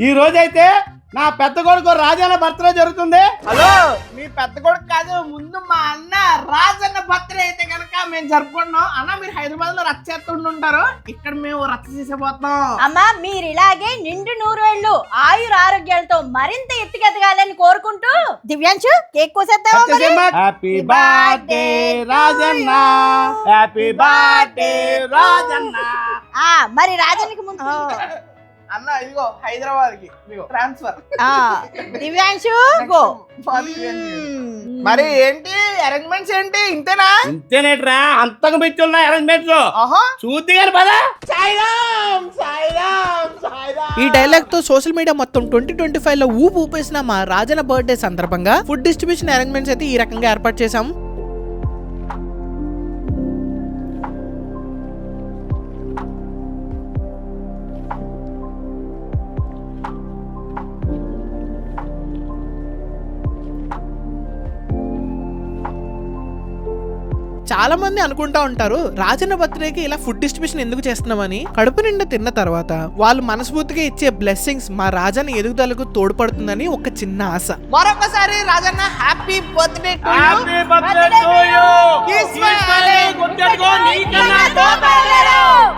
ఈ రోజైతే నా పెద్ద కొడుకు రాజన్న బర్త్డే జరుగుతుంది. హలో, మీ పెద్ద కొడుకు కాదు, ముందు మా అన్న రాజన్న బర్త్డే అయితే కనుక మేము జరుపుకుంటున్నాం. అన్న మీరు హైదరాబాద్ లో రచ్చ చేస్తుంటారు, ఇక్కడ మేము రచ్చ చేసేపోతున్నాం. అమ్మా మీరు ఇలాగే నిండు 100 ఏళ్ళు ఆయుర ఆరోగ్యాలతో మరింత ఎత్తుకెదగాలని కోరుకుంటూ దివ్యాంశు కేక్ కోసేద్దామా మరి? Happy birthday Rajanna, happy birthday Rajanna. మరి రాజన్నకి ముందు అన్న ఇదిగో హైదరాబాద్ కి ట్రాన్స్ఫర్. దివ్యాంశు గో. మరి ఏంటి అరేంజ్మెంట్స్ ఏంటి? ఇంతేనా? ఇంతేనేట్రా, అంతకు మించి ఉన్నాయి అరేంజ్మెంట్స్. చూద్ది గాని పదా. ఈ డైలాగ్ తో సోషల్ మీడియా మొత్తం 2025 లో ఊపేసిన మా రాజన్న బర్త్డే సందర్భంగా ఫుడ్ డిస్ట్రిబ్యూషన్ అరేంజ్మెంట్స్ అయితే ఈ రకంగా ఏర్పాటు చేశాం. చాలా మంది అనుకుంటా ఉంటారు రాజన్న బర్త్డేకి ఇలా ఫుడ్ డిస్ట్రిబ్యూషన్ ఎందుకు చేస్తున్నామని. కడుపు నిండా తిన్న తర్వాత వాళ్ళు మనస్ఫూర్తిగా ఇచ్చే బ్లెస్సింగ్స్ మా రాజన్న ఎదుగుదలకు తోడ్పడుతుందని ఒక చిన్న ఆశ. మరొకసారి Rajanna happy birthday to you. Happy birthday to you. Kiss my good day go నీకన్నా